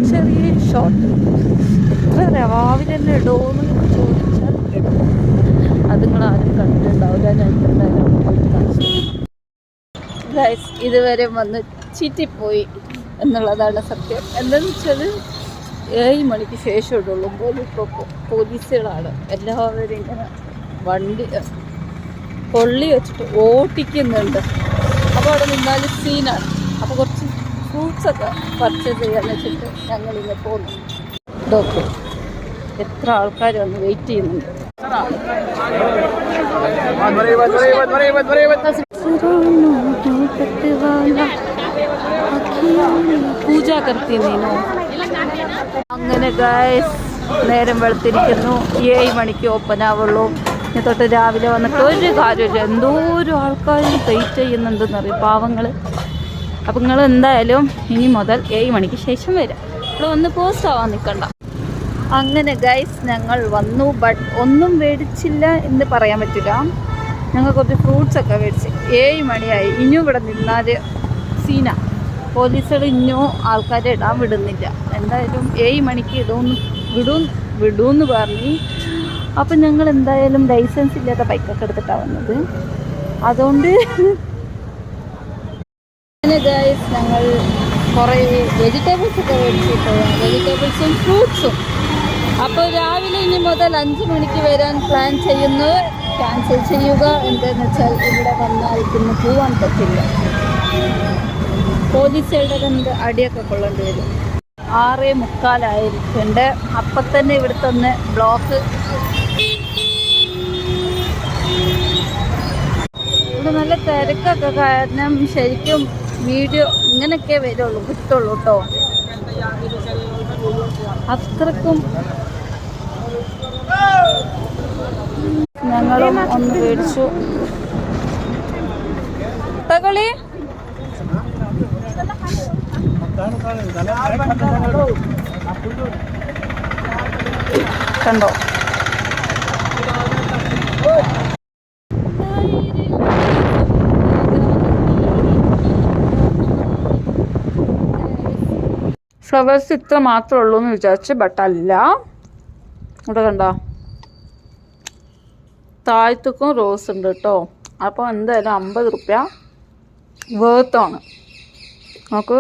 ചെറിയ ഷോട്ട് എത്ര രാവിലെ തന്നെ ഇടുമോന്ന് ചോദിച്ചാൽ ഇടും. അത് നിങ്ങളാരും കണ്ടിട്ടുണ്ടാവില്ല. ഞാൻ എന്തായാലും പോയിട്ട് കാണിച്ചു. ഗൈസ്, ഇതുവരെ വന്ന് ചീറ്റിപ്പോയി എന്നുള്ളതാണ് സത്യം. എന്താണെന്ന് വെച്ചാൽ 7 മണിക്ക് ശേഷം ഇടുള്ളൂ. പോലീസുകളാണ് എല്ലാവരും ഇങ്ങനെ വണ്ടി കൊള്ളി വെച്ചിട്ട് ഓട്ടിക്കുന്നുണ്ട്. അപ്പോൾ അവിടെ നിന്നാൽ സീനാണ്. അപ്പോൾ കുറച്ച് ഫ്രൂട്ട്സൊക്കെ പർച്ചേസ് ചെയ്യാന്ന് വെച്ചിട്ട് ഞങ്ങളിങ്ങനെ പോകുന്നു. ഡോക്ടർ എത്ര ആൾക്കാർ വന്ന് വെയിറ്റ് ചെയ്യുന്നുണ്ട്. പൂജ കർത്തി നീനോ. അങ്ങനെ ഗൈസ്, നേരം വെളുത്തിരിക്കുന്നു. 7 മണിക്ക് ഓപ്പൺ ആവുള്ളൂ. ഇനി തൊട്ട് രാവിലെ വന്നിട്ട് ഒരു കാര്യമില്ല. എന്തോരം ആൾക്കാർ വെയിറ്റ് ചെയ്യുന്നുണ്ടെന്നറിയും, പാവങ്ങൾ. അപ്പം നിങ്ങൾ എന്തായാലും ഇനി മുതൽ 7 മണിക്ക് ശേഷം വരാം. ഇവിടെ വന്ന് പോസ്റ്റ് ആവാൻ നിൽക്കണ്ട. അങ്ങനെ ഗൈസ്, ഞങ്ങൾ വന്നു. ബട്ട് ഒന്നും മേടിച്ചില്ല എന്ന് പറയാൻ പറ്റില്ല. ഞങ്ങൾ കുറച്ച് ഫ്രൂട്ട്സൊക്കെ മേടിച്ച് 7 മണിയായി. ഇനിയും ഇവിടെ നിന്നാൽ സീന. പോലീസുകൾ ഇനിയും ആൾക്കാരെ ഇടാൻ വിടുന്നില്ല. എന്തായാലും 7 മണിക്ക് വിടുമെന്ന് പറഞ്ഞു. അപ്പം ഞങ്ങൾ എന്തായാലും ലൈസൻസ് ഇല്ലാത്ത ബൈക്കൊക്കെ എടുത്തിട്ടാണ് വന്നത്. അതുകൊണ്ട് ഗൈസ്, ഞങ്ങൾ കുറേ വെജിറ്റബിൾസൊക്കെ മേടിച്ചിട്ട്, വെജിറ്റബിൾസും ഫ്രൂട്ട്സും. അപ്പോൾ രാവിലെ ഇനി മുതൽ 5 മണിക്ക് വരാൻ പ്ലാൻ ചെയ്യുന്നത് ക്യാൻസൽ ചെയ്യുക. എന്താണെന്ന് വെച്ചാൽ ഇവിടെ വന്നാൽ പിന്നെ പോവാൻ പറ്റില്ല. പോലീസുകളുടെ കണ്ട് അടിയൊക്കെ കൊള്ളേണ്ടി വരും. 6:45 അപ്പം തന്നെ ഇവിടെ തന്നെ ബ്ലോക്ക്. ഇവിടെ നല്ല തിരക്കൊക്കെ കാരണം ശരിക്കും വീഡിയോ ഇങ്ങനെയൊക്കെ കിട്ടുള്ളൂ കേട്ടോ. അത്രക്കും ഞങ്ങളും ഒന്ന് മേടിച്ചു. തകളി കണ്ടോ. ഫ്ലവേഴ്സ് ഇത്ര മാത്രമേ ഉള്ളൂ എന്ന് വിചാരിച്ച്, ബട്ട് അല്ല. ഇവിടെ കണ്ടോ, താഴത്തേക്കും റോസ് ഉണ്ട് കേട്ടോ. അപ്പോൾ എന്തായാലും 50 രൂപ വേർത്താണ്. നമുക്ക്